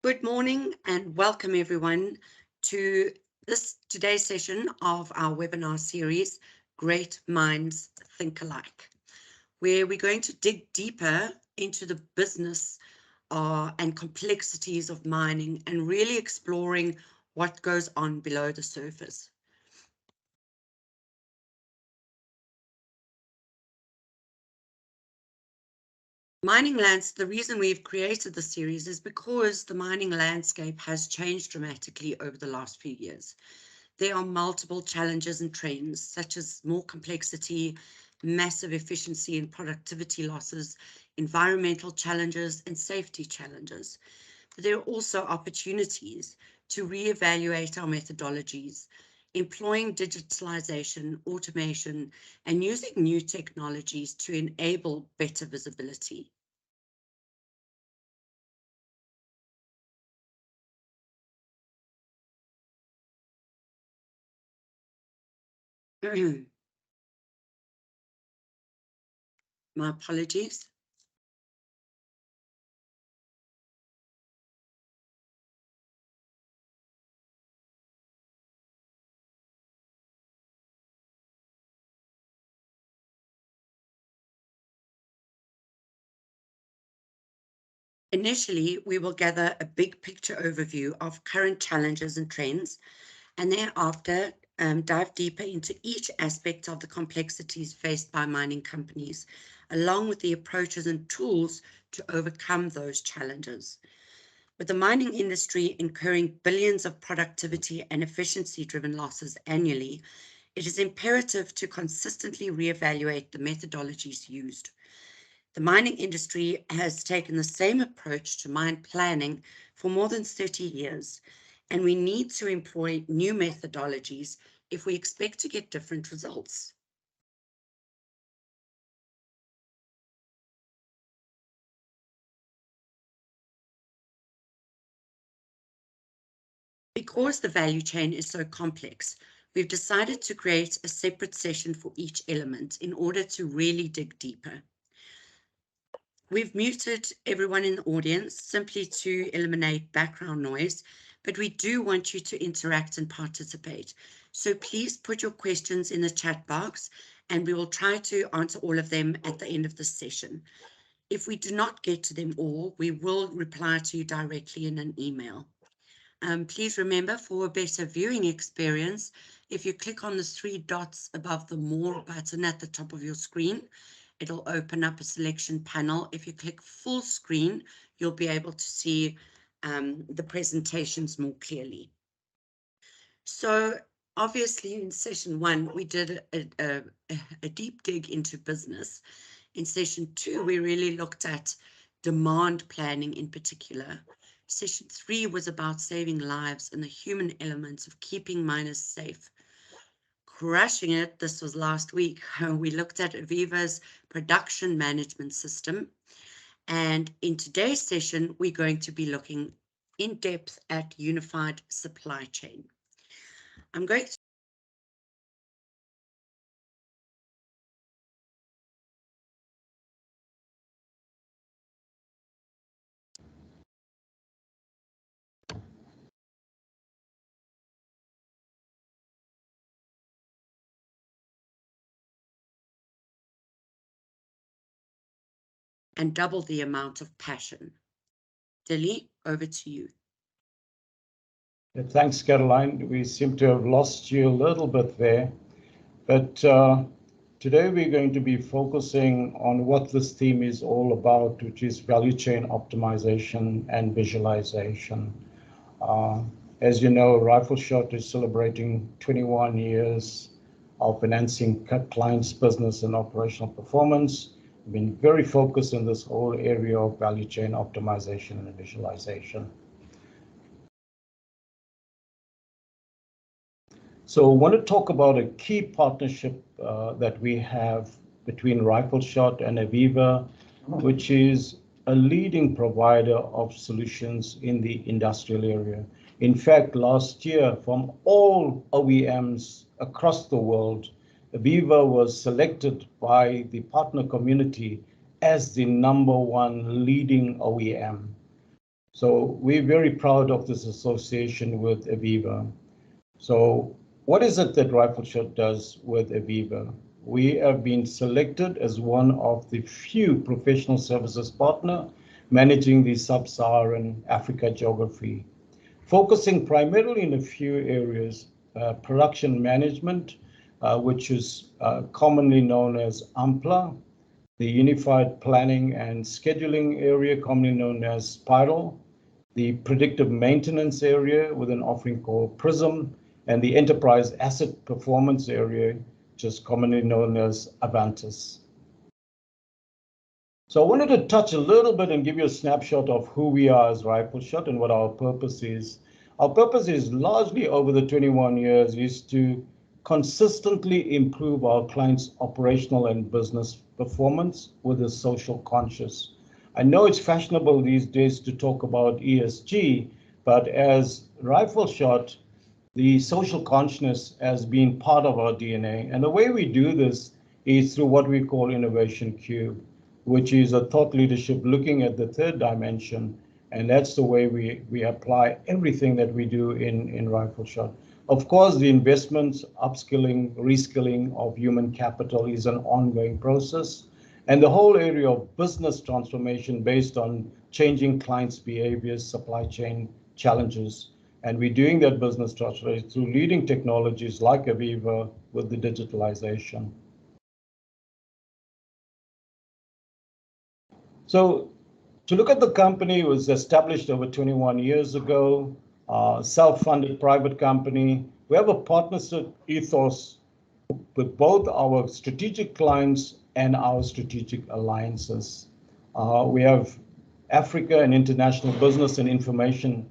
Good morning and welcome everyone to today's session of our webinar series, Great Minds Think Alike, where we're going to dig deeper into the business and complexities of mining and really exploring what goes on below the surface. The reason we've created the series is because the mining landscape has changed dramatically over the last few years. There are multiple challenges and trends, such as more complexity, massive efficiency and productivity losses, environmental challenges, and safety challenges. But there are also opportunities to reevaluate our methodologies, employing digitalization, automation, and using new technologies to enable better visibility. My apologies. Initially, we will gather a big picture overview of current challenges and trends, and thereafter dive deeper into each aspect of the complexities faced by mining companies, along with the approaches and tools to overcome those challenges. With the mining industry incurring billions of productivity and efficiency-driven losses annually, it is imperative to consistently reevaluate the methodologies used. The mining industry has taken the same approach to mine planning for more than 30 years, and we need to employ new methodologies if we expect to get different results. Because the value chain is so complex, we've decided to create a separate session for each element in order to really dig deeper. We've muted everyone in the audience simply to eliminate background noise, but we do want you to interact and participate. So please put your questions in the chat box and we will try to answer all of them at the end of the session. If we do not get to them all, we will reply to you directly in an email. Please remember, for a better viewing experience, if you click on the 3 dots above the More button at the top of your screen, it'll open up a selection panel. If you click full screen, you'll be able to see the presentations more clearly. So obviously in session 1, we did a deep dig into business. In session 2, we really looked at demand planning in particular. Session 3 was about saving lives and the human elements of keeping miners safe. Crushing it, this was last week. We looked at AVEVA's production management system. And in today's session, we're going to be looking in depth at unified supply chain. I'm going to and double the amount of passion. Dilly, over to you. Thanks, Caroline. We seem to have lost you a little bit there, but today we're going to be focusing on what this theme is all about, which is value chain optimization and visualization. As you know, Rifle Shot is celebrating 21 years of enhancing clients' business and operational performance. We've been very focused in this whole area of value chain optimization and visualization. So I want to talk about a key partnership that we have between Rifle Shot and AVEVA, which is a leading provider of solutions in the industrial area. In fact, last year, from all OEMs across the world, AVEVA was selected by the partner community as the #1 leading OEM. So we're very proud of this association with AVEVA. So what is it that Rifle Shot does with AVEVA? We have been selected as one of the few professional services partner managing the sub-Saharan Africa geography, focusing primarily in a few areas: production management, which is commonly known as UMPLA, the Unified Planning and Scheduling area, commonly known as Spiral, the predictive maintenance area with an offering called Prism, and the enterprise asset performance area, just commonly known as Avantis. So I wanted to touch a little bit and give you a snapshot of who we are as Rifle Shot and what our purpose is. Our purpose is largely over the 21 years is to consistently improve our clients' operational and business performance with a social conscious. I know it's fashionable these days to talk about ESG, but as Rifle Shot, the social consciousness has been part of our DNA. And the way we do this is through what we call Innovation Cube, which is a thought leadership looking at the third dimension. And that's the way we apply everything that we do in Rifle Shot. Of course, the investments, upskilling, reskilling of human capital is an ongoing process. And the whole area of business transformation based on changing clients' behaviors, supply chain challenges. And we're doing that business transformation through leading technologies like AVEVA with the digitalization. So to look at the company, it was established over 21 years ago, self-funded private company. We have a partnership ethos with both our strategic clients and our strategic alliances. We have Africa and international business and information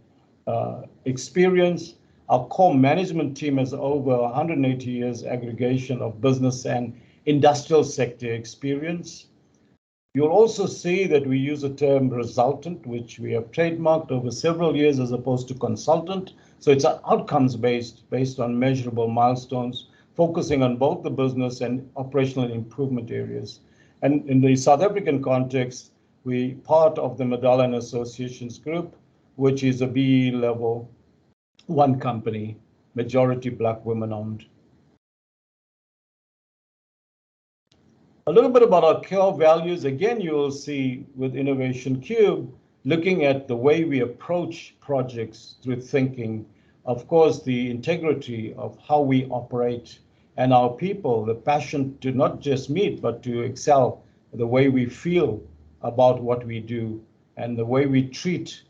experience. Our core management team has over 180 years aggregation of business and industrial sector experience. You'll also see that we use the term resultant, which we have trademarked over several years as opposed to consultant. So it's outcomes based on measurable milestones, focusing on both the business and operational improvement areas. And in the South African context, we part of the Medallion Associations Group, which is a BE level 1 company, majority Black women owned. A little bit about our core values. Again, you will see with Innovation Cube, looking at the way we approach projects through thinking, of course, the integrity of how we operate and our people, the passion to not just meet, but to excel, the way we feel about what we do and the way we treat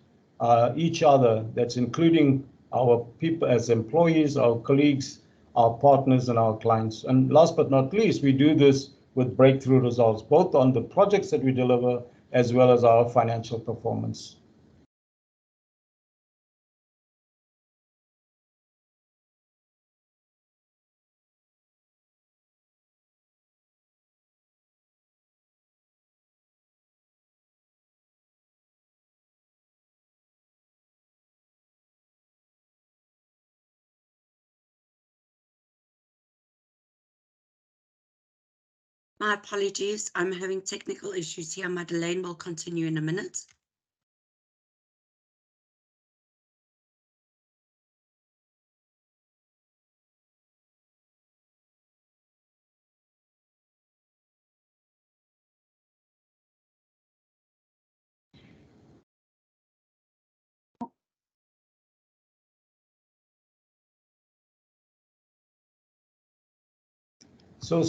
each other, that's including our people as employees, our colleagues, our partners, and our clients. And last but not least, we do this with breakthrough results, both on the projects that we deliver as well as our financial performance. My apologies, I'm having technical issues here. Madeleine will continue in a minute. So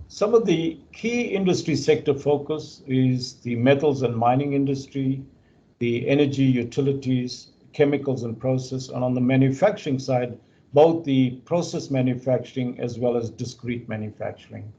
some of the key industry sector focus is the metals and mining industry, the energy utilities, chemicals and process, and on the manufacturing side, both the process manufacturing as well as discrete manufacturing.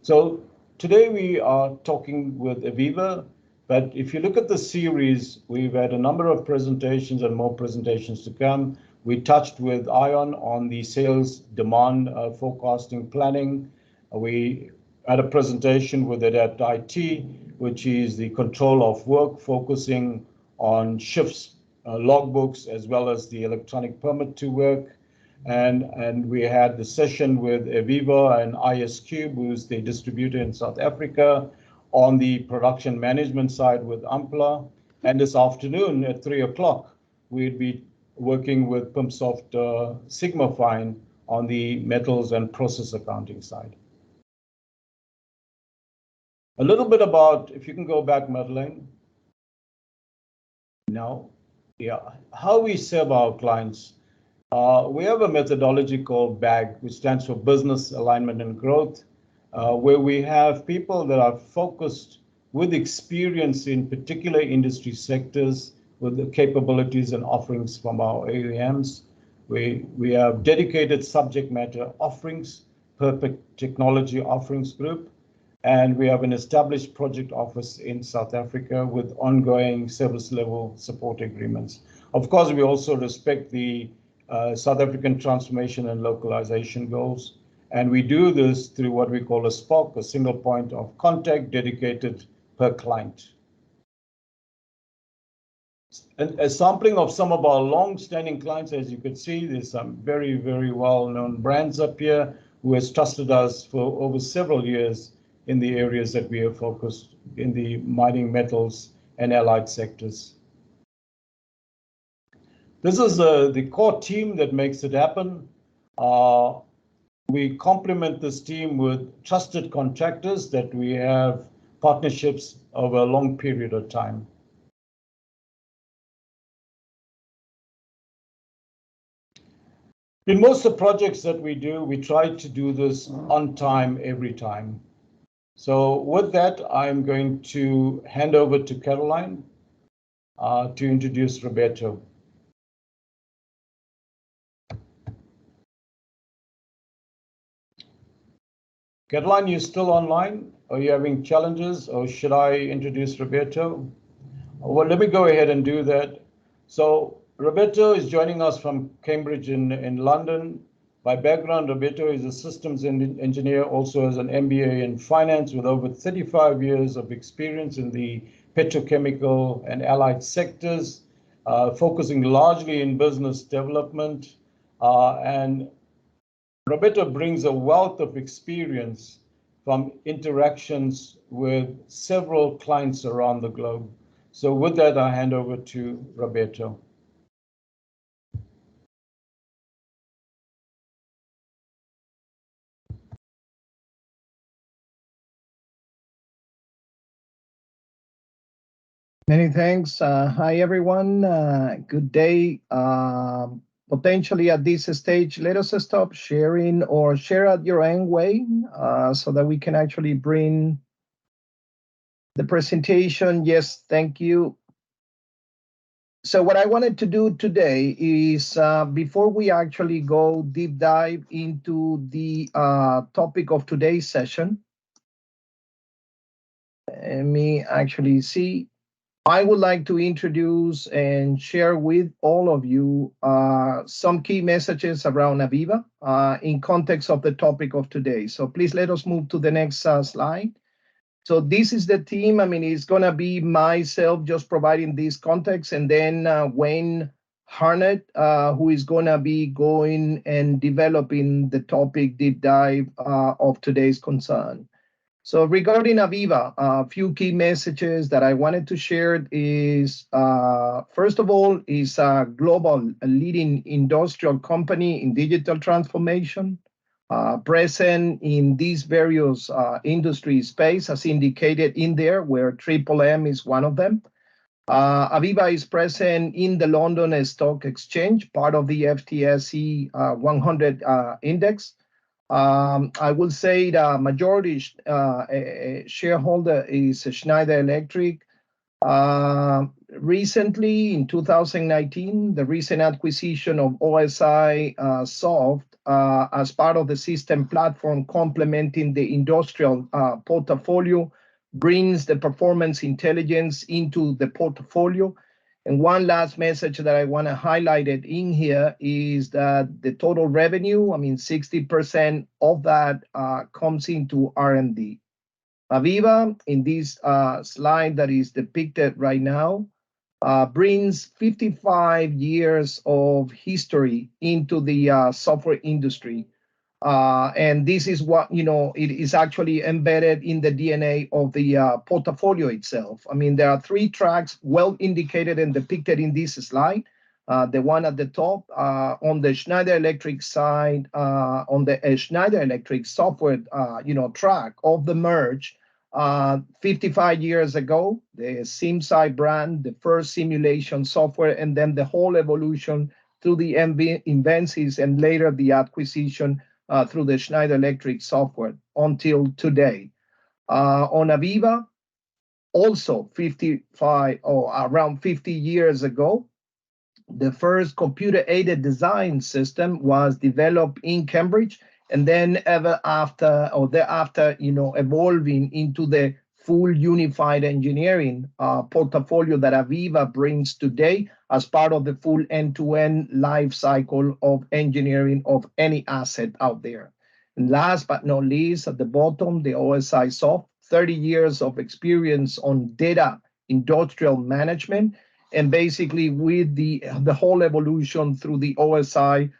So today we are talking with AVEVA, but if you look at the series, we've had a number of presentations and more presentations to come. We touched with Ion on the sales demand forecasting planning. We had a presentation with Adapt IT, which is the control of work, focusing on shifts, logbooks, as well as the electronic permit to work. And we had the session with AVEVA and ISQ, who's the distributor in South Africa, on the production management side with Ampla. And this afternoon at 3 o'clock, we'd be working with PIMSoft Sigmafine on the metals and process accounting side. A little bit about, if you can go back, Madeleine. Now, yeah, how we serve our clients. We have a methodology called BAG, which stands for Business Alignment and Growth, where we have people that are focused with experience in particular industry sectors with the capabilities and offerings from our AEMs. We have dedicated subject matter offerings per technology offerings group, and we have an established project office in South Africa with ongoing service level support agreements. Of course, we also respect the South African transformation and localization goals. And we do this through what we call a SPOC, a single point of contact dedicated per client. And a sampling of some of our long-standing clients, as you can see, there's some very, very well-known brands up here who has trusted us for over several years in the areas that we have focused in the mining, metals, and allied sectors. This is the core team that makes it happen. We complement this team with trusted contractors that we have partnerships over a long period of time. In most of the projects that we do, we try to do this on time, every time. So with that, I'm going to hand over to Caroline to introduce Roberto. Caroline, you still online? Are you having challenges, or should I introduce Roberto? Well, let me go ahead and do that. So Roberto is joining us from Cambridge in London. By background, Roberto is a systems engineer, also has an MBA in finance with over 35 years of experience in the petrochemical and allied sectors, focusing largely in business development. And Roberto brings a wealth of experience from interactions with several clients around the globe. So with that, I hand over to Roberto. Many thanks. Hi, everyone. Good day. Potentially at this stage, let us stop sharing or share at your own way so that we can actually bring the presentation. Yes, thank you. So what I wanted to do today is before we actually go deep dive into the topic of today's session, let me actually see. I would like to introduce and share with all of you some key messages around AVEVA in context of the topic of today. So please let us move to the next slide. So this is the team. I mean, it's going to be myself just providing this context, and then Wayne Harnett, who is going to be going and developing the topic deep dive of today's concern. So regarding AVEVA, a few key messages that I wanted to share is, first of all, is a global leading industrial company in digital transformation, present in these various industry space, as indicated in there, where M is one of them. AVEVA is present in the London Stock Exchange, part of the FTSE 100 index. I will say the majority shareholder is Schneider Electric. Recently, in 2019, the recent acquisition of OSI Soft as part of the system platform complementing the industrial portfolio brings the performance intelligence into the portfolio. And one last message that I want to highlight it in here is that the total revenue, I mean, 60% of that comes into R&D. AVEVA, in this slide that is depicted right now, brings 55 years of history into the software industry. And this is what, it is actually embedded in the DNA of the portfolio itself. I mean, there are 3 tracks well indicated and depicted in this slide. The one at the top on the Schneider Electric side, on the Schneider Electric software, track of the merge, 55 years ago, the SimSci brand, the first simulation software, and then the whole evolution through the Invensis and later the acquisition through the Schneider Electric software until today. On AVEVA, also 55 or around 50 years ago, the first computer-aided design system was developed in Cambridge, and then thereafter, evolving into the full unified engineering portfolio that AVEVA brings today as part of the full end-to-end life cycle of engineering of any asset out there. And last but not least, at the bottom, the OSI Soft, 30 years of experience on data industrial management, and basically with the whole evolution through the OSI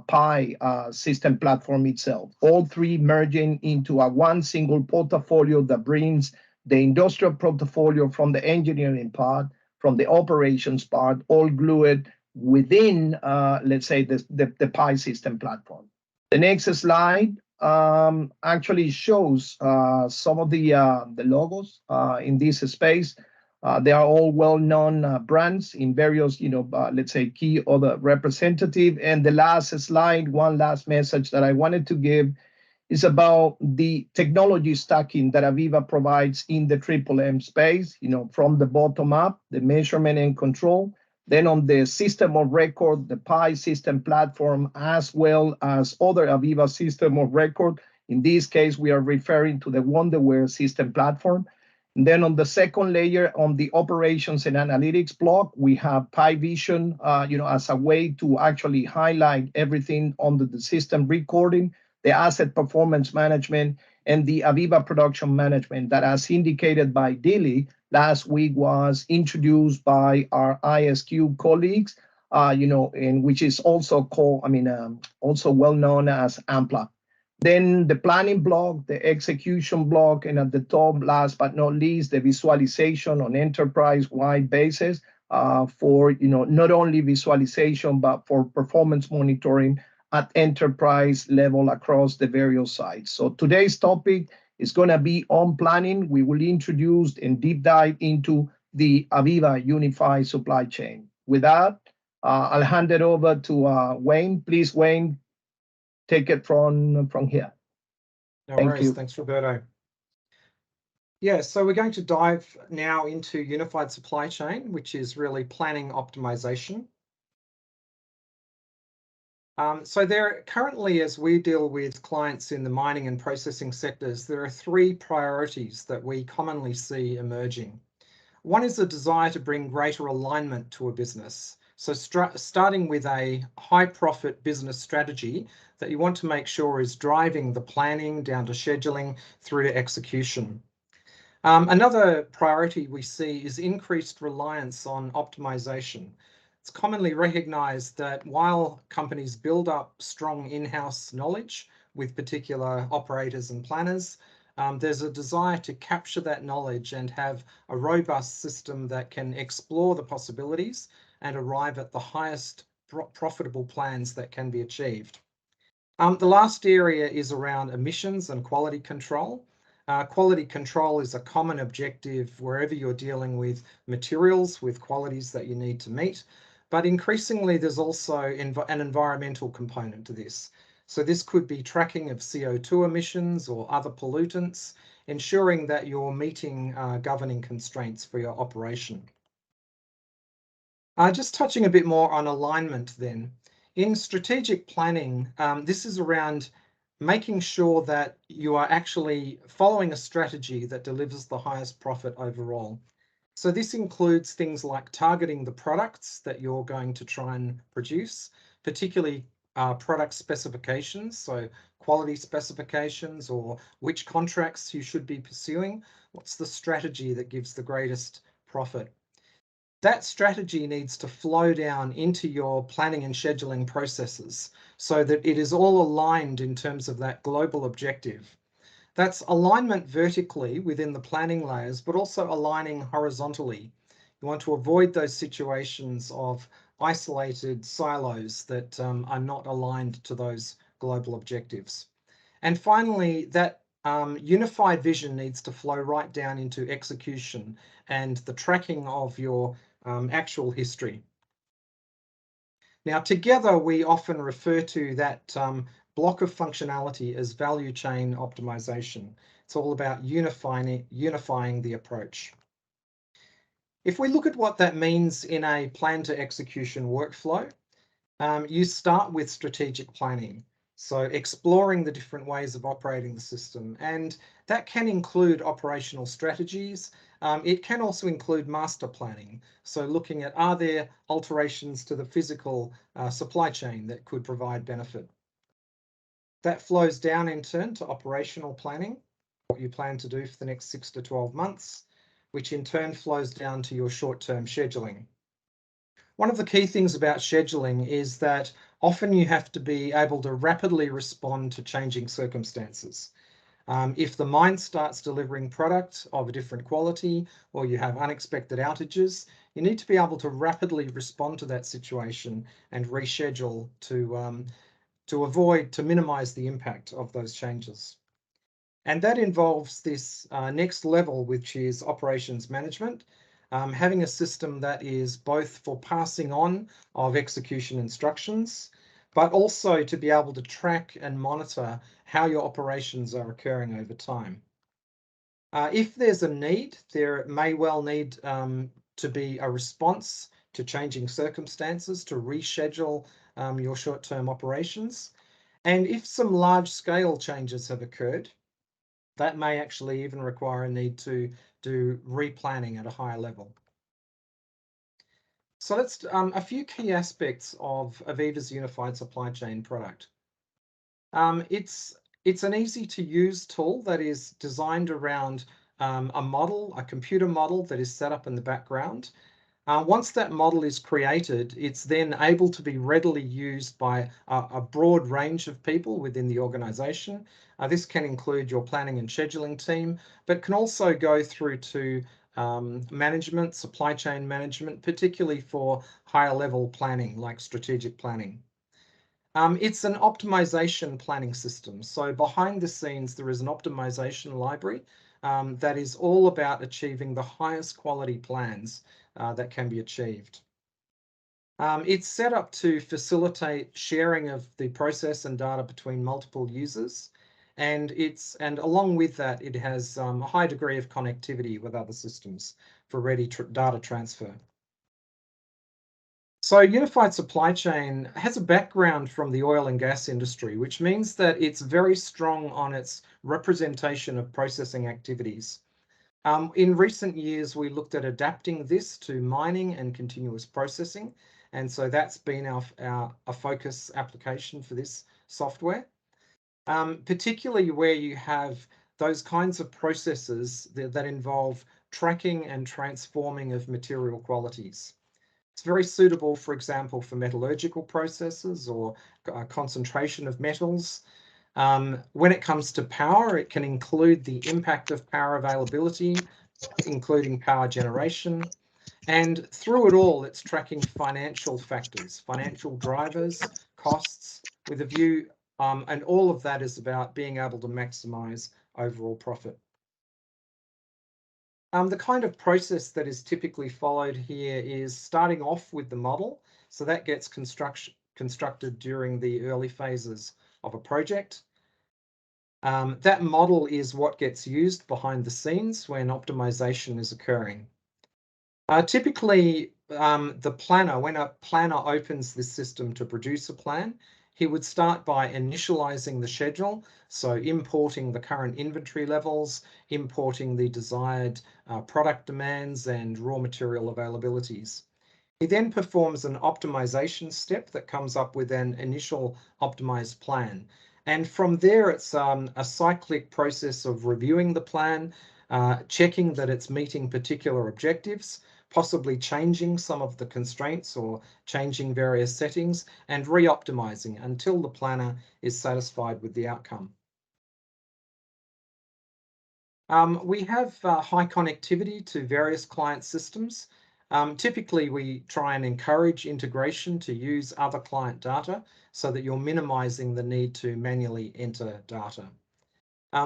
Pi system platform itself. All 3 merging into a one single portfolio that brings the industrial portfolio from the engineering part, from the operations part, all glued within, let's say, the Pi system platform. The next slide actually shows some of the logos in this space. They are all well-known brands in various, let's say, key other representative. And the last slide, one last message that I wanted to give is about the technology stacking that AVEVA provides in the M space, from the bottom up, the measurement and control, then on the system of record, the Pi system platform, as well as other AVEVA system of record. In this case, we are referring to the Wonderware system platform. And then on the second layer, on the operations and analytics block, we have Pi Vision, as a way to actually highlight everything under the system recording, the asset performance management, and the AVEVA production management that, as indicated by Dilly, last week was introduced by our ISQ colleagues, and which is also called, also well known as AMPLA. Then the planning block, the execution block, and at the top, last but not least, the visualization on enterprise-wide basis for not only visualization, but for performance monitoring at enterprise level across the various sites. So today's topic is going to be on planning. We will introduce and deep dive into the AVEVA Unified Supply Chain. With that, I'll hand it over to Wayne. Please, Wayne, take it from here. No worries. Thanks, Roberto. Yeah, so we're going to dive now into unified supply chain, which is really planning optimization. So there currently, as we deal with clients in the mining and processing sectors, there are 3 priorities that we commonly see emerging. One is a desire to bring greater alignment to a business. So starting with a high profit business strategy that you want to make sure is driving the planning down to scheduling through to execution. Another priority we see is increased reliance on optimization. It's commonly recognized that while companies build up strong in-house knowledge with particular operators and planners, there's a desire to capture that knowledge and have a robust system that can explore the possibilities and arrive at the highest profitable plans that can be achieved. The last area is around emissions and quality control. Quality control is a common objective wherever you're dealing with materials with qualities that you need to meet. But increasingly, there's also an environmental component to this. So this could be tracking of CO2 emissions or other pollutants, ensuring that you're meeting governing constraints for your operation. Just touching a bit more on alignment then. In strategic planning, this is around making sure that you are actually following a strategy that delivers the highest profit overall. So this includes things like targeting the products that you're going to try and produce, particularly product specifications, so quality specifications or which contracts you should be pursuing. What's the strategy that gives the greatest profit? that strategy needs to flow down into your planning and scheduling processes so that it is all aligned in terms of that global objective. That's alignment vertically within the planning layers, but also aligning horizontally. You want to avoid those situations of isolated silos that are not aligned to those global objectives. And finally, that unified vision needs to flow right down into execution and the tracking of your actual history. Now, together, we often refer to that block of functionality as value chain optimization. It's all about unifying the approach. If we look at what that means in a plan to execution workflow, you start with strategic planning. So exploring the different ways of operating the system, and that can include operational strategies. It can also include master planning. So looking at, are there alterations to the physical supply chain that could provide benefit? That flows down in turn to operational planning, what you plan to do for the next 6 to 12 months, which in turn flows down to your short-term scheduling. One of the key things about scheduling is that often you have to be able to rapidly respond to changing circumstances. If the mine starts delivering product of a different quality, or you have unexpected outages, you need to be able to rapidly respond to that situation and reschedule to minimize the impact of those changes. And that involves this next level, which is operations management. Having a system that is both for passing on of execution instructions, but also to be able to track and monitor how your operations are occurring over time. If there's a need, there may well need to be a response to changing circumstances to reschedule your short-term operations. And if some large-scale changes have occurred, that may actually even require a need to do replanning at a higher level. So let's a few key aspects of AVEVA's unified supply chain product. It's an easy to use tool that is designed around a model, a computer model that is set up in the background. Once that model is created, it's then able to be readily used by a broad range of people within the organization. This can include your planning and scheduling team, but can also go through to management, supply chain management, particularly for higher level planning like strategic planning. It's an optimization planning system. So behind the scenes, there is an optimization library that is all about achieving the highest quality plans that can be achieved. It's set up to facilitate sharing of the process and data between multiple users. And along with that, it has a high degree of connectivity with other systems for ready data transfer. So unified supply chain has a background from the oil and gas industry, which means that it's very strong on its representation of processing activities. In recent years, we looked at adapting this to mining and continuous processing. And so that's been a focus application for this software. Particularly where you have those kinds of processes that involve tracking and transforming of material qualities. It's very suitable, for example, for metallurgical processes or concentration of metals. When it comes to power, it can include the impact of power availability, including power generation. And through it all, it's tracking financial factors, financial drivers, costs, with a view, and all of that is about being able to maximize overall profit. The kind of process that is typically followed here is starting off with the model. So that gets constructed during the early phases of a project. That model is what gets used behind the scenes when optimization is occurring. Typically, the planner, when a planner opens this system to produce a plan, he would start by initializing the schedule, so importing the current inventory levels, importing the desired product demands and raw material availabilities. He then performs an optimization step that comes up with an initial optimized plan. And from there, it's a cyclic process of reviewing the plan, checking that it's meeting particular objectives, possibly changing some of the constraints or changing various settings, and re-optimizing until the planner is satisfied with the outcome. We have high connectivity to various client systems. Typically, we try and encourage integration to use other client data so that you're minimizing the need to manually enter data.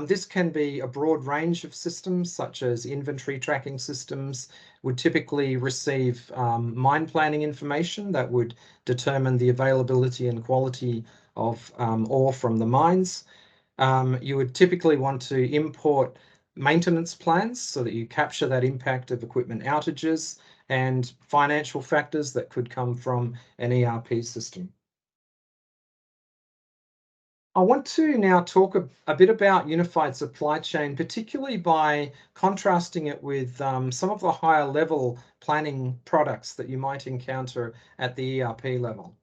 This can be a broad range of systems, such as inventory tracking systems would typically receive mine planning information that would determine the availability and quality of ore from the mines. You would typically want to import maintenance plans so that you capture that impact of equipment outages and financial factors that could come from an ERP system. I want to now talk a bit about unified supply chain, particularly by contrasting it with some of the higher level planning products that you might encounter at the ERP level.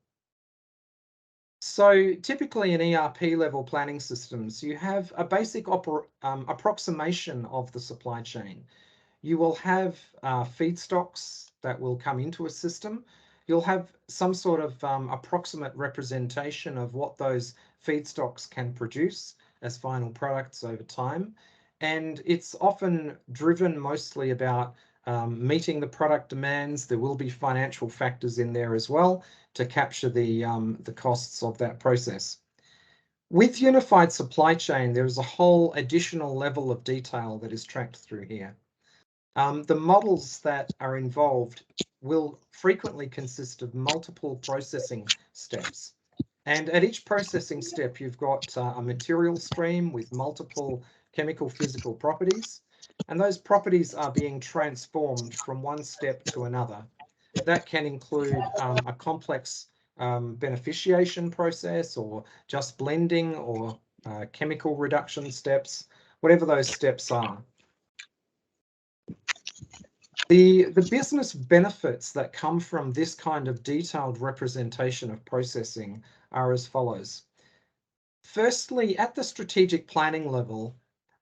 So typically in ERP level planning systems, you have a basic approximation of the supply chain. You will have feedstocks that will come into a system. You'll have some sort of approximate representation of what those feedstocks can produce as final products over time. And it's often driven mostly about meeting the product demands. There will be financial factors in there as well to capture the costs of that process. With unified supply chain, there is a whole additional level of detail that is tracked through here. The models that are involved will frequently consist of multiple processing steps. And at each processing step, you've got a material stream with multiple chemical physical properties, and those properties are being transformed from one step to another. That can include a complex beneficiation process, or just blending, or chemical reduction steps, whatever those steps are. The business benefits that come from this kind of detailed representation of processing are as follows. Firstly, at the strategic planning level,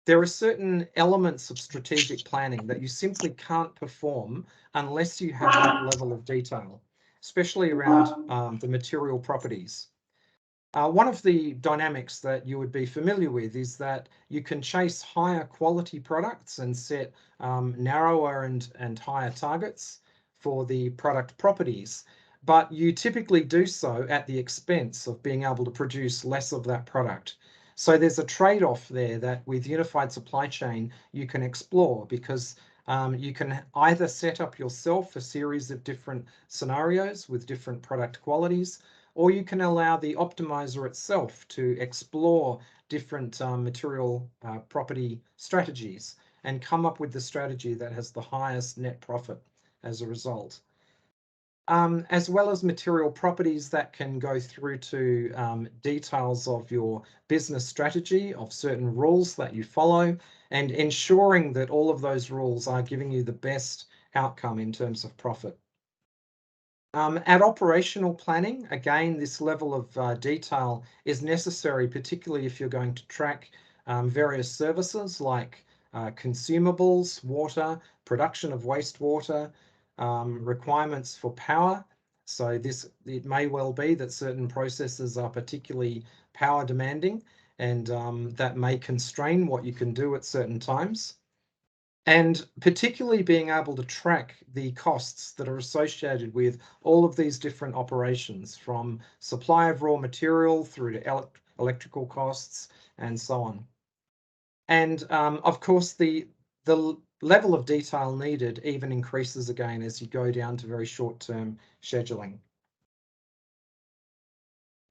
there are certain elements of strategic planning that you simply can't perform unless you have that level of detail, especially around the material properties. One of the dynamics that you would be familiar with is that you can chase higher quality products and set narrower and higher targets for the product properties, but you typically do so at the expense of being able to produce less of that product. So there's a trade-off there that with unified supply chain you can explore, because you can either set up yourself a series of different scenarios with different product qualities, or you can allow the optimizer itself to explore different material property strategies and come up with the strategy that has the highest net profit as a result. As well as material properties that can go through to details of your business strategy, of certain rules that you follow, and ensuring that all of those rules are giving you the best outcome in terms of profit. At operational planning, again, this level of detail is necessary, particularly if you're going to track various services like consumables, water, production of wastewater, requirements for power. So it may well be that certain processes are particularly power demanding, and that may constrain what you can do at certain times. And particularly being able to track the costs that are associated with all of these different operations, from supply of raw material through to electrical costs and so on. And of course, the level of detail needed even increases again as you go down to very short-term scheduling.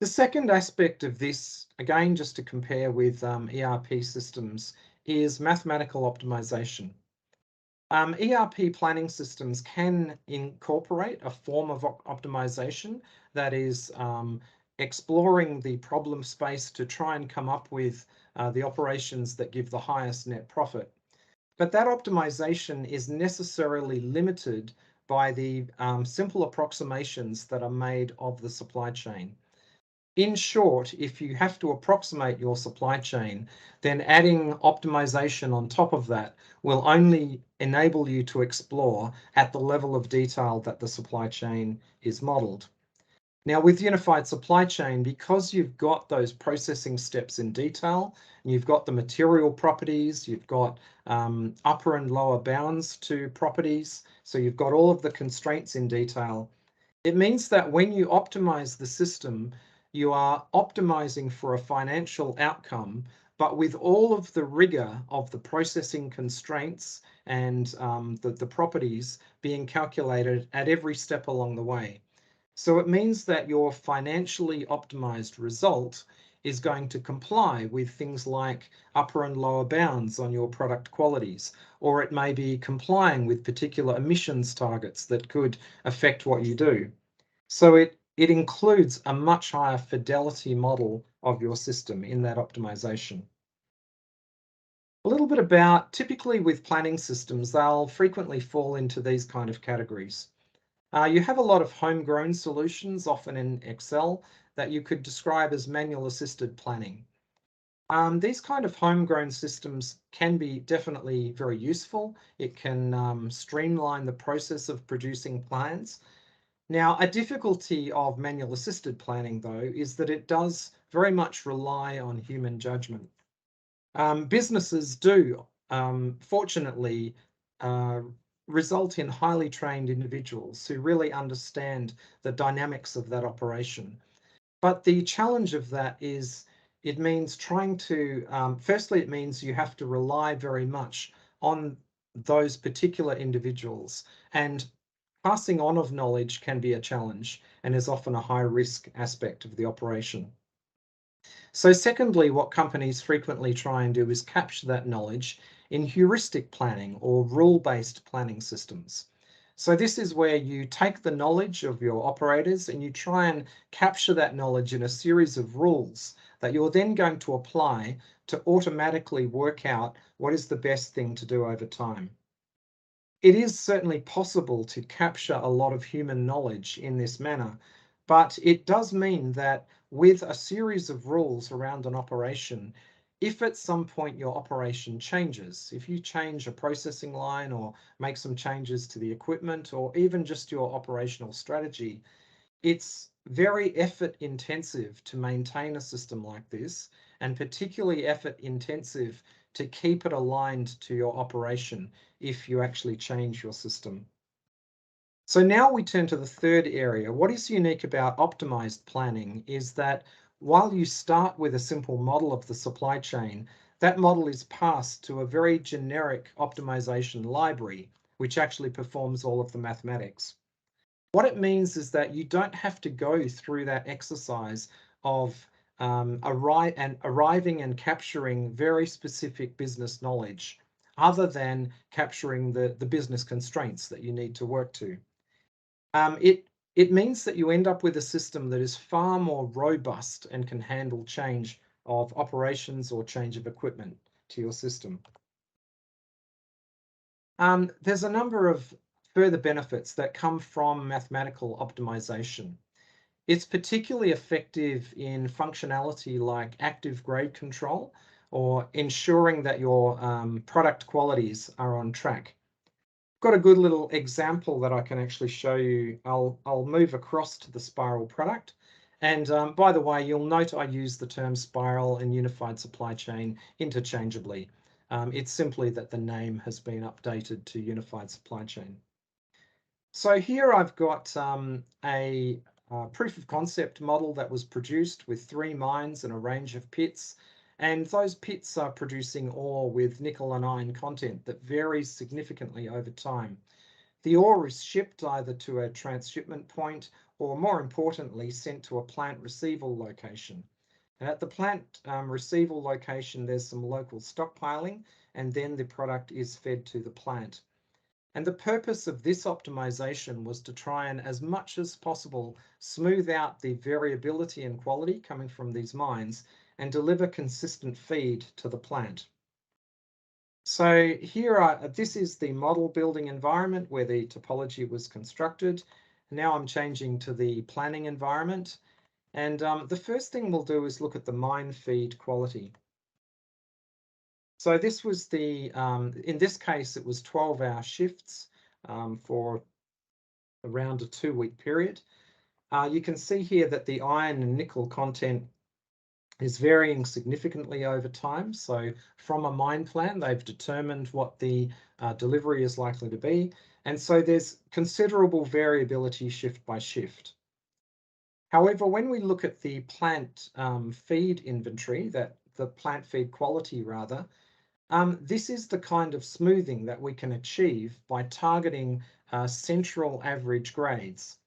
The second aspect of this, again, just to compare with ERP systems, is mathematical optimization. ERP planning systems can incorporate a form of optimization that is exploring the problem space to try and come up with the operations that give the highest net profit. But that optimization is necessarily limited by the simple approximations that are made of the supply chain. In short, if you have to approximate your supply chain, then adding optimization on top of that will only enable you to explore at the level of detail that the supply chain is modeled. Now, with unified supply chain, because you've got those processing steps in detail, and you've got the material properties, you've got upper and lower bounds to properties, so you've got all of the constraints in detail, it means that when you optimize the system, you are optimizing for a financial outcome, but with all of the rigor of the processing constraints and the properties being calculated at every step along the way. So it means that your financially optimized result is going to comply with things like upper and lower bounds on your product qualities, or it may be complying with particular emissions targets that could affect what you do. So it includes a much higher fidelity model of your system in that optimization. A little bit about, typically with planning systems, they'll frequently fall into these kind of categories. You have a lot of homegrown solutions, often in Excel, that you could describe as manual assisted planning. These kind of homegrown systems can be definitely very useful. It can streamline the process of producing plans. Now, a difficulty of manual assisted planning, though, is that it does very much rely on human judgment. Businesses do, fortunately, result in highly trained individuals who really understand the dynamics of that operation. But the challenge of that is it means trying to, firstly, it means you have to rely very much on those particular individuals, and passing on of knowledge can be a challenge and is often a high risk aspect of the operation. So secondly, what companies frequently try and do is capture that knowledge in heuristic planning or rule-based planning systems. So this is where you take the knowledge of your operators and you try and capture that knowledge in a series of rules that you're then going to apply to automatically work out what is the best thing to do over time. It is certainly possible to capture a lot of human knowledge in this manner, but it does mean that with a series of rules around an operation, if at some point your operation changes, if you change a processing line or make some changes to the equipment or even just your operational strategy, it's very effort intensive to maintain a system like this, and particularly effort intensive to keep it aligned to your operation if you actually change your system. So now we turn to the third area. What is unique about optimized planning is that while you start with a simple model of the supply chain, that model is passed to a very generic optimization library, which actually performs all of the mathematics. What it means is that you don't have to go through that exercise of arriving and capturing very specific business knowledge, other than capturing the business constraints that you need to work to. It means that you end up with a system that is far more robust and can handle change of operations or change of equipment to your system. There's a number of further benefits that come from mathematical optimization. It's particularly effective in functionality like active grade control or ensuring that your product qualities are on track. Got a good little example that I can actually show you. I'll move across to the spiral product. And by the way, you'll note I use the term spiral and unified supply chain interchangeably. It's simply that the name has been updated to unified supply chain. So here I've got a proof of concept model that was produced with 3 mines and a range of pits. And those pits are producing ore with nickel and iron content that varies significantly over time. The ore is shipped either to a transshipment point or, more importantly, sent to a plant receival location. And at the plant receival location, there's some local stockpiling, and then the product is fed to the plant. And the purpose of this optimization was to try and, as much as possible, smooth out the variability in quality coming from these mines and deliver consistent feed to the plant. So here this is the model building environment where the topology was constructed. Now I'm changing to the planning environment. And the first thing we'll do is look at the mine feed quality. So this was the, in this case, it was 12-hour shifts for around a 2-week period. You can see here that the iron and nickel content is varying significantly over time. So from a mine plan, they've determined what the delivery is likely to be. And so there's considerable variability shift by shift. However, when we look at the plant feed inventory, the plant feed quality rather, this is the kind of smoothing that we can achieve by targeting central average grades.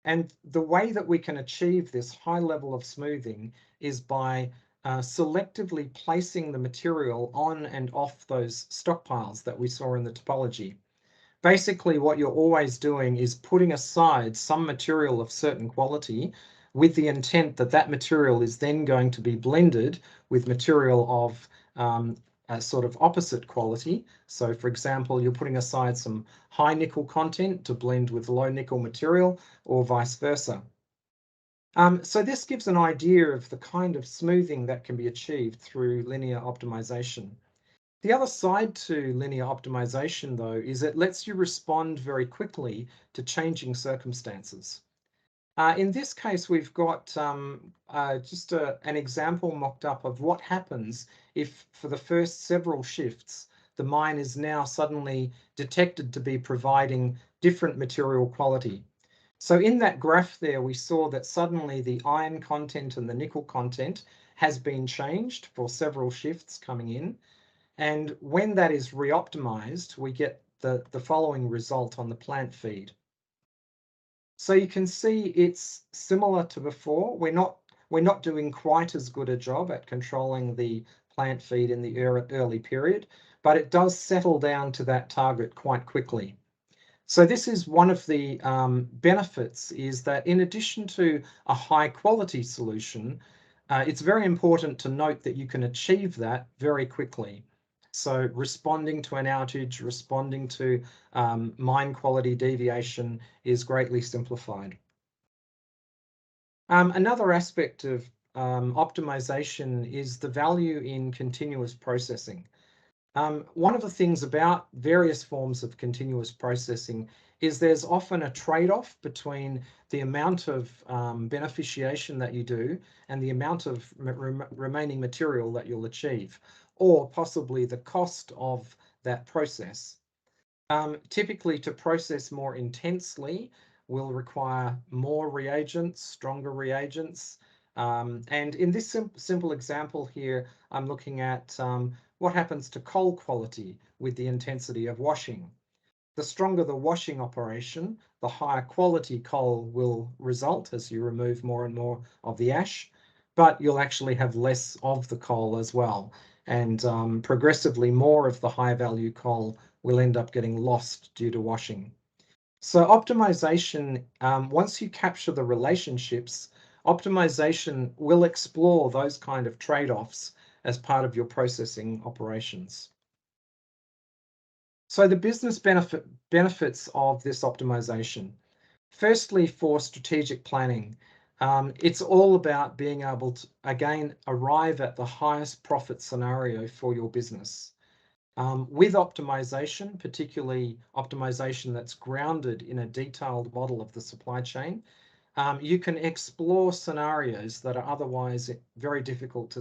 And the way that we can achieve this high level of smoothing is by selectively placing the material on and off those stockpiles that we saw in the topology. Basically, what you're always doing is putting aside some material of certain quality with the intent that that material is then going to be blended with material of a sort of opposite quality. So for example, you're putting aside some high nickel content to blend with low nickel material, or vice versa. So this gives an idea of the kind of smoothing that can be achieved through linear optimization. The other side to linear optimization, though, is it lets you respond very quickly to changing circumstances. In this case, we've got just an example mocked up of what happens if for the first several shifts, the mine is now suddenly detected to be providing different material quality. So in that graph there, we saw that suddenly the iron content and the nickel content has been changed for several shifts coming in. And when that is re-optimized, we get the following result on the plant feed. So you can see it's similar to before. We're not doing quite as good a job at controlling the plant feed in the early period, but it does settle down to that target quite quickly. So this is one of the benefits, is that in addition to a high quality solution, it's very important to note that you can achieve that very quickly. So responding to an outage, responding to mine quality deviation is greatly simplified. Another aspect of optimization is the value in continuous processing. One of the things about various forms of continuous processing is there's often a trade-off between the amount of beneficiation that you do and the amount of remaining material that you'll achieve, or possibly the cost of that process. Typically, to process more intensely will require more reagents, stronger reagents. And in this simple example here, I'm looking at what happens to coal quality with the intensity of washing. The stronger the washing operation, the higher quality coal will result as you remove more and more of the ash, but you'll actually have less of the coal as well. And progressively more of the high value coal will end up getting lost due to washing. So optimization, once you capture the relationships, optimization will explore those kind of trade-offs as part of your processing operations. So the business benefits of this optimization. Firstly, for strategic planning, it's all about being able to, again, arrive at the highest profit scenario for your business. With optimization, particularly optimization that's grounded in a detailed model of the supply chain, you can explore scenarios that are otherwise very difficult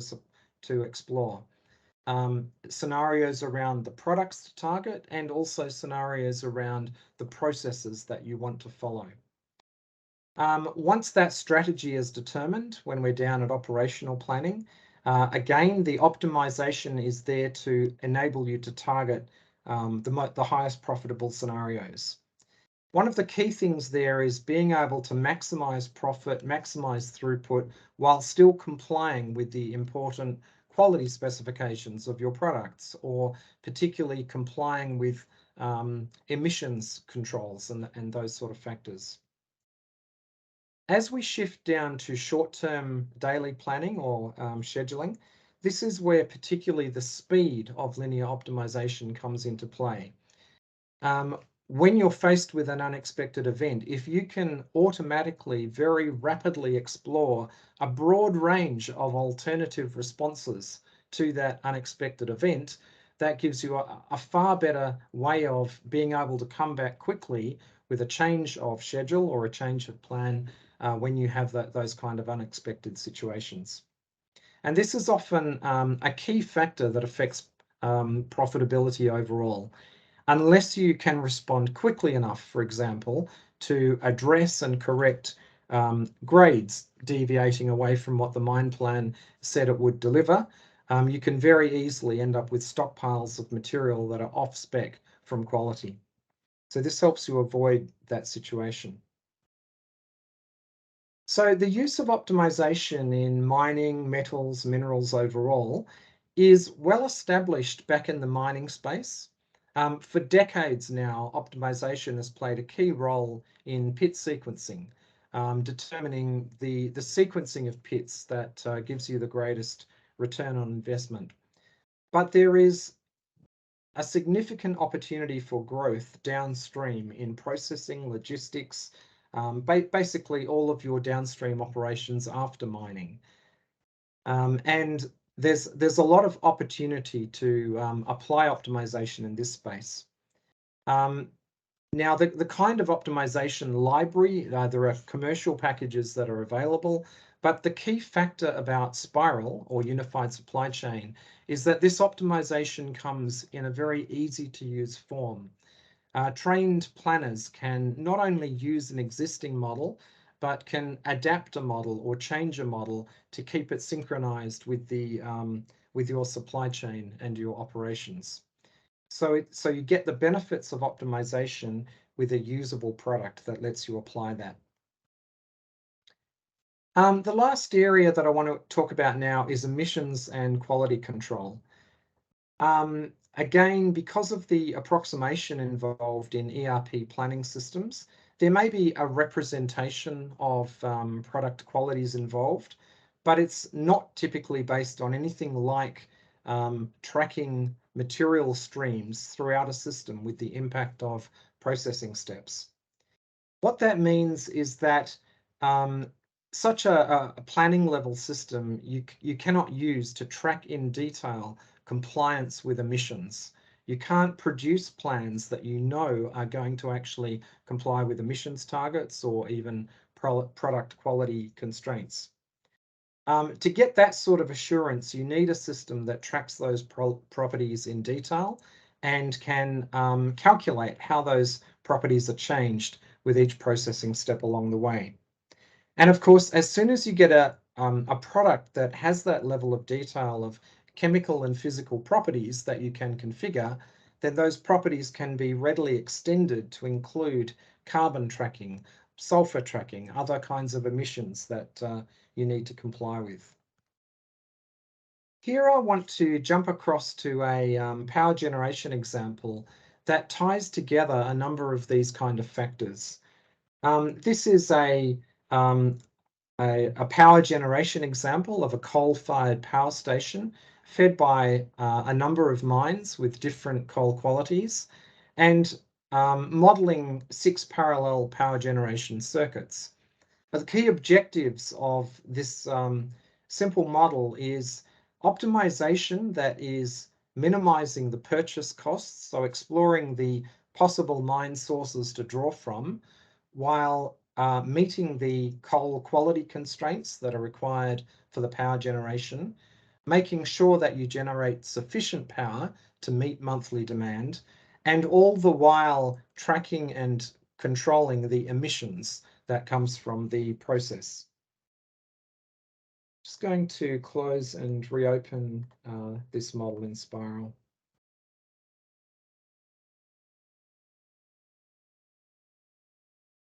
to explore. Scenarios around the products to target, and also scenarios around the processes that you want to follow. Once that strategy is determined, when we're down at operational planning, again, the optimization is there to enable you to target the highest profitable scenarios. One of the key things there is being able to maximize profit, maximize throughput, while still complying with the important quality specifications of your products, or particularly complying with emissions controls and those sort of factors. As we shift down to short-term daily planning or scheduling, this is where particularly the speed of linear optimization comes into play. when you're faced with an unexpected event, if you can automatically, very rapidly explore a broad range of alternative responses to that unexpected event, that gives you a far better way of being able to come back quickly with a change of schedule or a change of plan when you have those kind of unexpected situations. And this is often a key factor that affects profitability overall. Unless you can respond quickly enough, for example, to address and correct grades deviating away from what the mine plan said it would deliver, you can very easily end up with stockpiles of material that are off spec from quality. So this helps you avoid that situation. So the use of optimization in mining, metals, minerals overall is well established back in the mining space. For decades now, optimization has played a key role in pit sequencing, determining the sequencing of pits that gives you the greatest return on investment. But there is a significant opportunity for growth downstream in processing, logistics, basically all of your downstream operations after mining. And there's a lot of opportunity to apply optimization in this space. Now, the kind of optimization library, there are commercial packages that are available, but the key factor about Spiral or unified supply chain is that this optimization comes in a very easy to use form. Trained planners can not only use an existing model, but can adapt a model or change a model to keep it synchronized with your supply chain and your operations. So you get the benefits of optimization with a usable product that lets you apply that. The last area that I want to talk about now is emissions and quality control. Again, because of the approximation involved in ERP planning systems, there may be a representation of product qualities involved, but it's not typically based on anything like tracking material streams throughout a system with the impact of processing steps. What that means is that such a planning level system you cannot use to track in detail compliance with emissions. You can't produce plans that you know are going to actually comply with emissions targets or even product quality constraints. To get that sort of assurance, you need a system that tracks those properties in detail and can calculate how those properties are changed with each processing step along the way. And of course, as soon as you get a product that has that level of detail of chemical and physical properties that you can configure, then those properties can be readily extended to include carbon tracking, sulfur tracking, other kinds of emissions that you need to comply with. Here I want to jump across to a power generation example that ties together a number of these kind of factors. This is a power generation example of a coal-fired power station fed by a number of mines with different coal qualities and modeling 6 parallel power generation circuits. But the key objectives of this simple model is optimization that is minimizing the purchase costs, so exploring the possible mine sources to draw from, while meeting the coal quality constraints that are required for the power generation, making sure that you generate sufficient power to meet monthly demand, and all the while tracking and controlling the emissions that comes from the process. Just going to close and reopen this model in Spiral.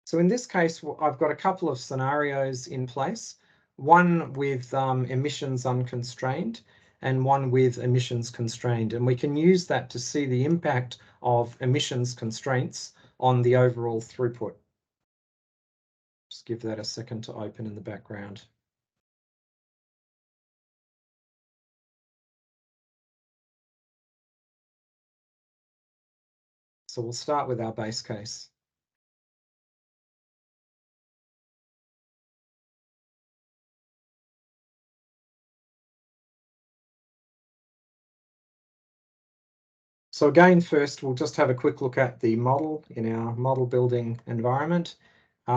So in this case, I've got a couple of scenarios in place, one with emissions unconstrained and one with emissions constrained. And we can use that to see the impact of emissions constraints on the overall throughput. Just give that a second to open in the background. So we'll start with our base case. So again, first, we'll just have a quick look at the model in our model building environment.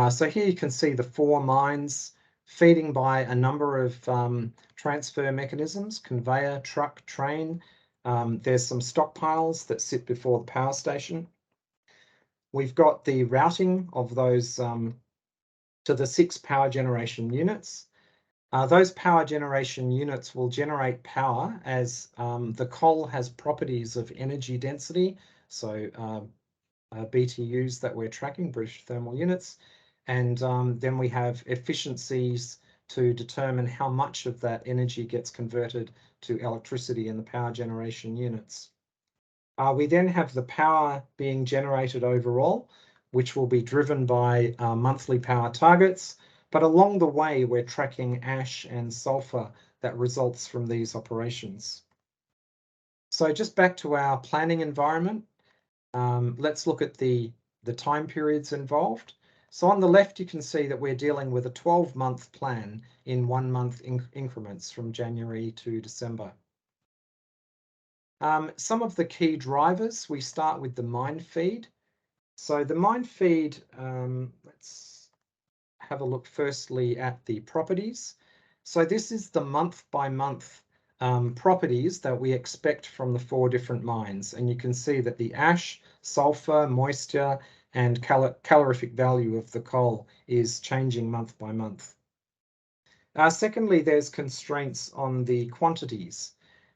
So here you can see the 4 mines feeding by a number of transfer mechanisms: conveyor, truck, train. There's some stockpiles that sit before the power station. We've got the routing of those to the 6 power generation units. Those power generation units will generate power as the coal has properties of energy density, so BTUs that we're tracking, British thermal units, and then we have efficiencies to determine how much of that energy gets converted to electricity in the power generation units. We then have the power being generated overall, which will be driven by monthly power targets. But along the way, we're tracking ash and sulfur that results from these operations. So just back to our planning environment, let's look at the time periods involved. So on the left, you can see that we're dealing with a 12-month plan in 1-month increments from January to December. Some of the key drivers, we start with the mine feed. So the mine feed, let's have a look firstly at the properties. So this is the month-by-month properties that we expect from the 4 different mines. And you can see that the ash, sulfur, moisture, and calorific value of the coal is changing month by month. Secondly, there's constraints on the quantities.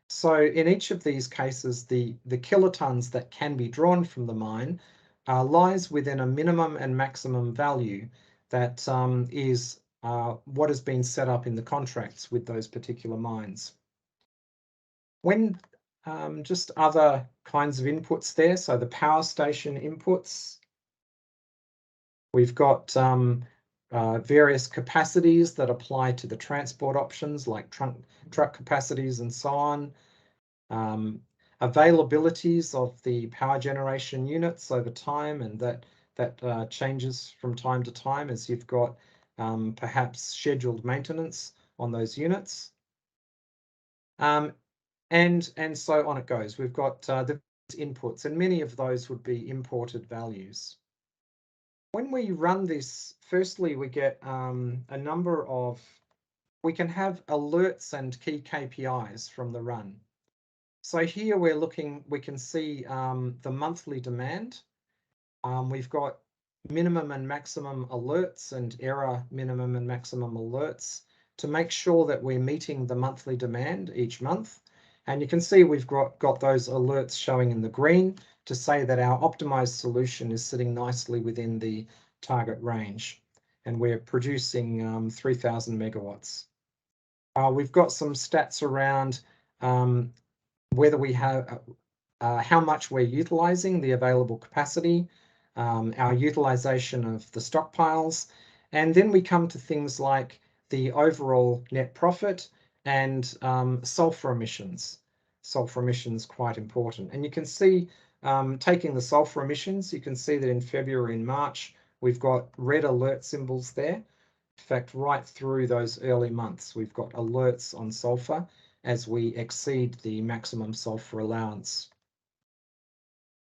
So in each of these cases, the kilotons that can be drawn from the mine lies within a minimum and maximum value that is what has been set up in the contracts with those particular mines. When just other kinds of inputs there, so the power station inputs, we've got various capacities that apply to the transport options like truck capacities and so on. Availabilities of the power generation units over time, and that changes from time to time as you've got perhaps scheduled maintenance on those units. And so on it goes. We've got the inputs, and many of those would be imported values. When we run this, firstly, we get a number of, we can have alerts and key KPIs from the run. So here we're looking, we can see the monthly demand. We've got minimum and maximum alerts and error minimum and maximum alerts to make sure that we're meeting the monthly demand each month. And you can see we've got those alerts showing in the green to say that our optimized solution is sitting nicely within the target range. And we're producing 3,000 megawatts. We've got some stats around whether we have how much we're utilizing the available capacity, our utilization of the stockpiles, and then we come to things like the overall net profit and sulfur emissions. Sulfur emissions quite important. And you can see, taking the sulfur emissions, you can see that in February and March, we've got red alert symbols there. In fact, right through those early months, we've got alerts on sulfur as we exceed the maximum sulfur allowance.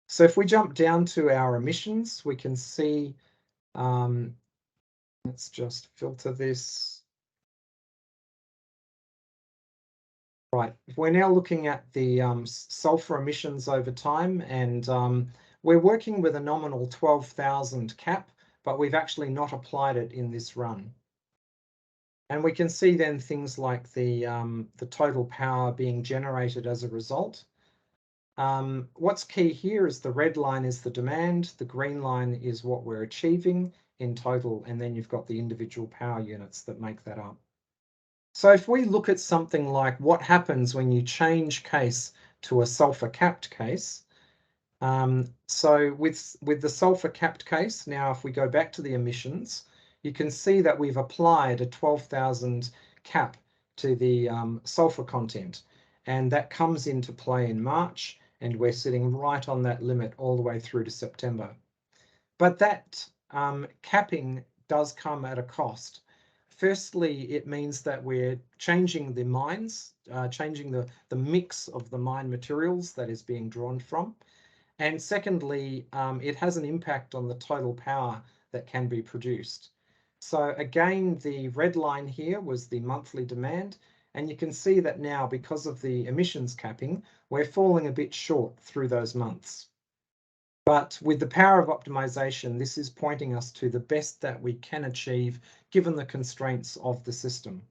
So if we jump down to our emissions, we can see, let's just filter this. Right, we're now looking at the sulfur emissions over time, and we're working with a nominal 12,000 cap, but we've actually not applied it in this run. And we can see then things like the total power being generated as a result. What's key here is the red line is the demand, the green line is what we're achieving in total, and then you've got the individual power units that make that up. So if we look at something like what happens when you change case to a sulfur capped case, so with the sulfur capped case, now if we go back to the emissions, you can see that we've applied a 12,000 cap to the sulfur content, and that comes into play in March, and we're sitting right on that limit all the way through to September. But that capping does come at a cost. Firstly, it means that we're changing the mines, changing the mix of the mine materials that is being drawn from. And secondly, it has an impact on the total power that can be produced. So again, the red line here was the monthly demand. And you can see that now, because of the emissions capping, we're falling a bit short through those months. But with the power of optimization, this is pointing us to the best that we can achieve given the constraints of the system.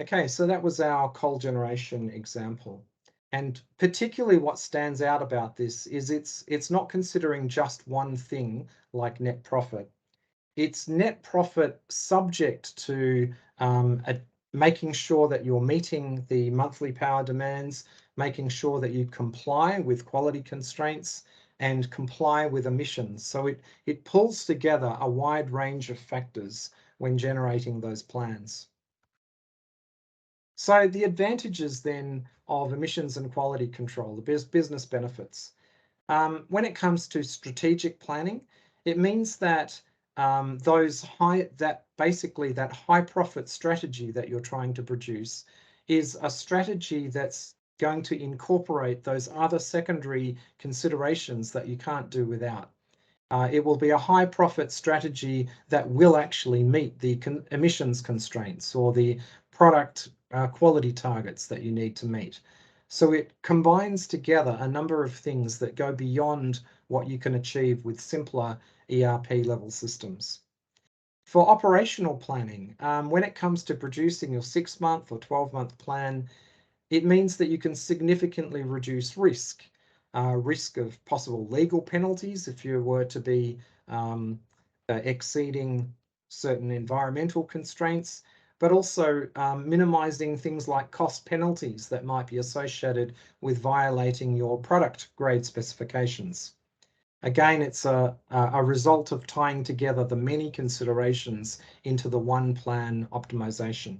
Okay, so that was our coal generation example. And particularly what stands out about this is it's not considering just one thing like net profit. It's net profit subject to making sure that you're meeting the monthly power demands, making sure that you comply with quality constraints and comply with emissions. So it pulls together a wide range of factors when generating those plans. So the advantages then of emissions and quality control, the business benefits. When it comes to strategic planning, it means that that high profit strategy that you're trying to produce is a strategy that's going to incorporate those other secondary considerations that you can't do without. It will be a high profit strategy that will actually meet the emissions constraints or the product quality targets that you need to meet. So it combines together a number of things that go beyond what you can achieve with simpler ERP level systems. For operational planning, when it comes to producing your 6-month or 12-month plan, it means that you can significantly reduce risk. Risk of possible legal penalties if you were to be exceeding certain environmental constraints, but also minimizing things like cost penalties that might be associated with violating your product grade specifications. Again, it's a result of tying together the many considerations into the one plan optimization.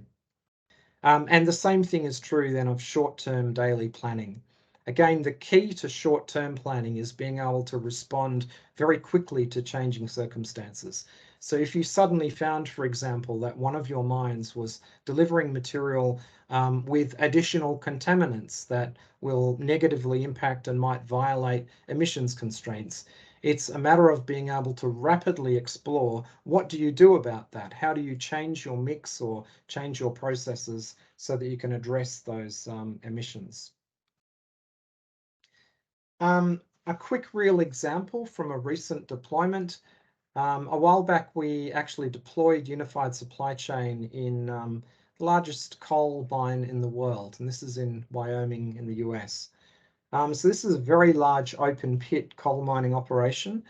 And the same thing is true then of short-term daily planning. Again, the key to short-term planning is being able to respond very quickly to changing circumstances. So if you suddenly found, for example, that one of your mines was delivering material with additional contaminants that will negatively impact and might violate emissions constraints, it's a matter of being able to rapidly explore what do you do about that? How do you change your mix or change your processes so that you can address those emissions? A quick real example from a recent deployment. A while back, we actually deployed unified supply chain in the largest coal mine in the world, and this is in Wyoming in the US. So this is a very large open pit coal mining operation.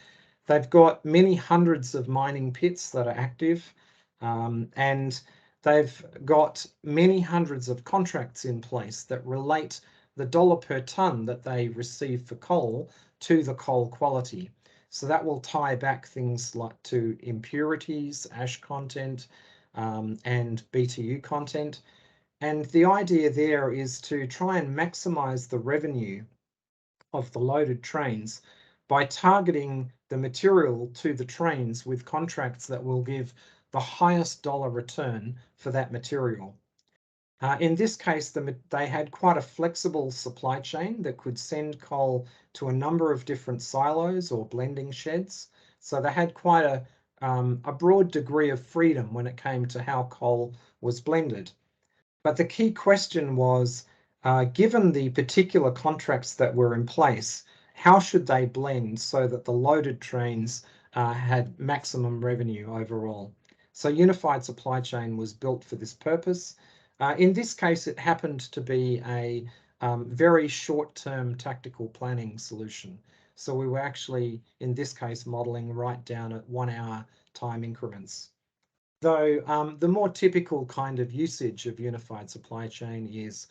They've got many hundreds of mining pits that are active, and they've got many hundreds of contracts in place that relate the dollar per tonne that they receive for coal to the coal quality. So that will tie back things like to impurities, ash content, and BTU content. And the idea there is to try and maximize the revenue of the loaded trains by targeting the material to the trains with contracts that will give the highest dollar return for that material. In this case, they had quite a flexible supply chain that could send coal to a number of different silos or blending sheds. So they had quite a broad degree of freedom when it came to how coal was blended. But the key question was, given the particular contracts that were in place, how should they blend so that the loaded trains had maximum revenue overall? So unified supply chain was built for this purpose. In this case, it happened to be a very short-term tactical planning solution. So we were actually, in this case, modeling right down at 1-hour time increments. Though the more typical kind of usage of unified supply chain is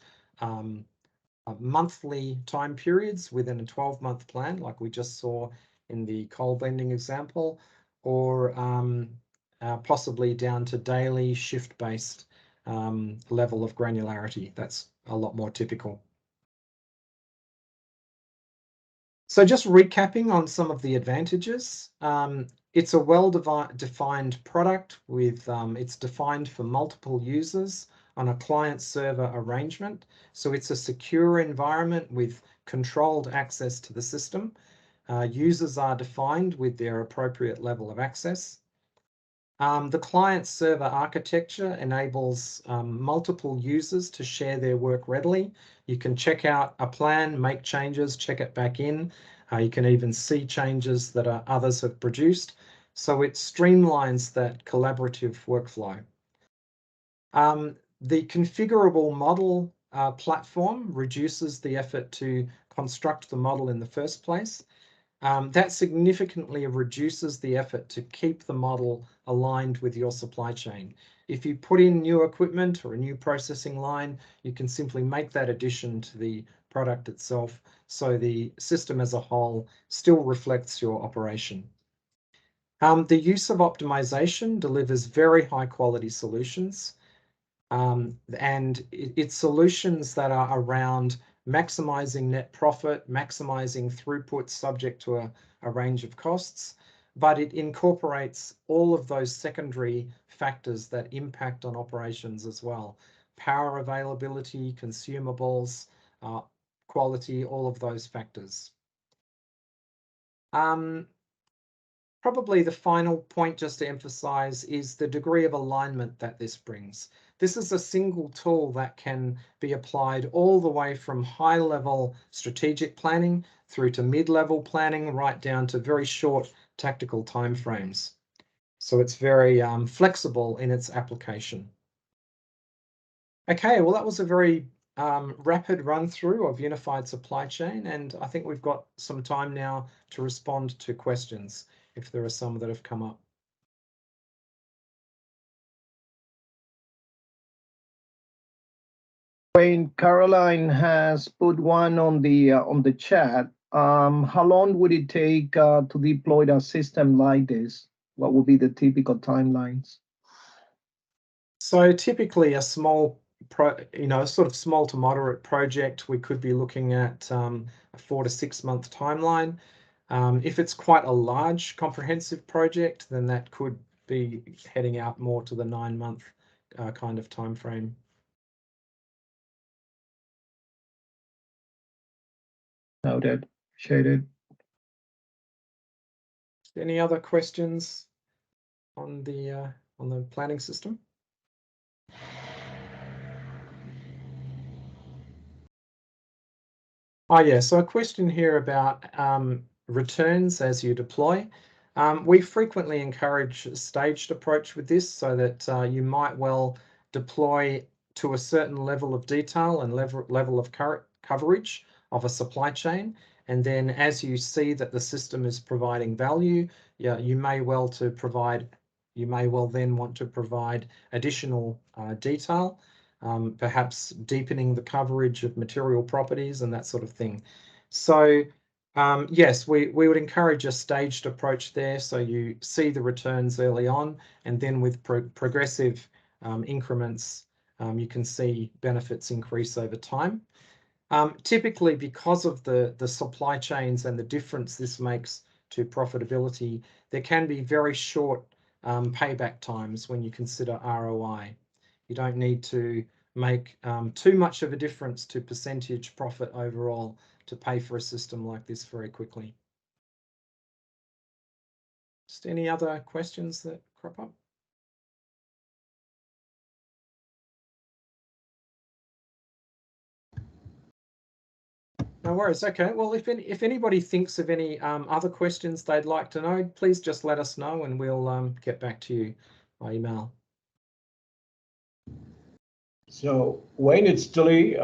monthly time periods within a 12-month plan, like we just saw in the coal blending example, or possibly down to daily shift-based level of granularity. That's a lot more typical. So just recapping on some of the advantages, it's a well-defined product with, it's defined for multiple users on a client-server arrangement. So it's a secure environment with controlled access to the system. Users are defined with their appropriate level of access. The client-server architecture enables multiple users to share their work readily. You can check out a plan, make changes, check it back in. You can even see changes that others have produced. So it streamlines that collaborative workflow. The configurable model platform reduces the effort to construct the model in the first place. That significantly reduces the effort to keep the model aligned with your supply chain. If you put in new equipment or a new processing line, you can simply make that addition to the product itself, so the system as a whole still reflects your operation. The use of optimization delivers very high quality solutions, and it's solutions that are around maximizing net profit, maximizing throughput subject to a range of costs, but it incorporates all of those secondary factors that impact on operations as well. Power availability, consumables, quality, all of those factors. Probably the final point just to emphasize is the degree of alignment that this brings. This is a single tool that can be applied all the way from high-level strategic planning through to mid-level planning, right down to very short tactical timeframes. So it's very flexible in its application. Okay, well, that was a very rapid run through of unified supply chain, and I think we've got some time now to respond to questions, if there are some that have come up. Wayne, Caroline has put one on the chat. How long would it take to deploy a system like this? What would be the typical timelines? So typically a small sort of small to moderate project, we could be looking at a 4 to 6 month timeline. If it's quite a large comprehensive project, then that could be heading out more to the 9 month kind of time frame. Noted. Shaded. Any other questions on the planning system? Oh yeah, so a question here about returns as you deploy. We frequently encourage a staged approach with this, so that you might well deploy to a certain level of detail and level of coverage of a supply chain. And then as you see that the system is providing value, yeah, you may well then want to provide additional detail. Perhaps deepening the coverage of material properties and that sort of thing. So yes, we would encourage a staged approach there, so you see the returns early on, and then with progressive increments, you can see benefits increase over time. Typically, because of the supply chains and the difference this makes to profitability, there can be very short payback times when you consider ROI. You don't need to make too much of a difference to percentage profit overall to pay for a system like this very quickly. Just any other questions that crop up? No worries. Okay. Well, if anybody thinks of any other questions they'd like to know, please just let us know and we'll get back to you by email. So Wayne, it's Tilly.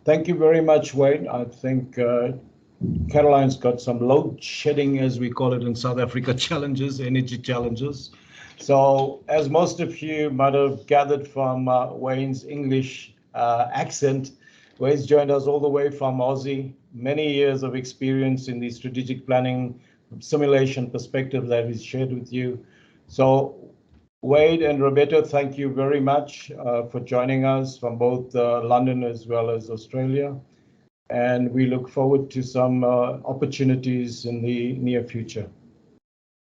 Thank you very much, Wayne. I think Caroline's got some load shedding, as we call it in South Africa, challenges, energy challenges. So as most of you might have gathered from Wayne's English accent, Wayne's joined us all the way from Aussie, many years of experience in the strategic planning simulation perspective that he's shared with you. So Wade and Roberto, thank you very much for joining us from both London as well as Australia. And we look forward to some opportunities in the near future.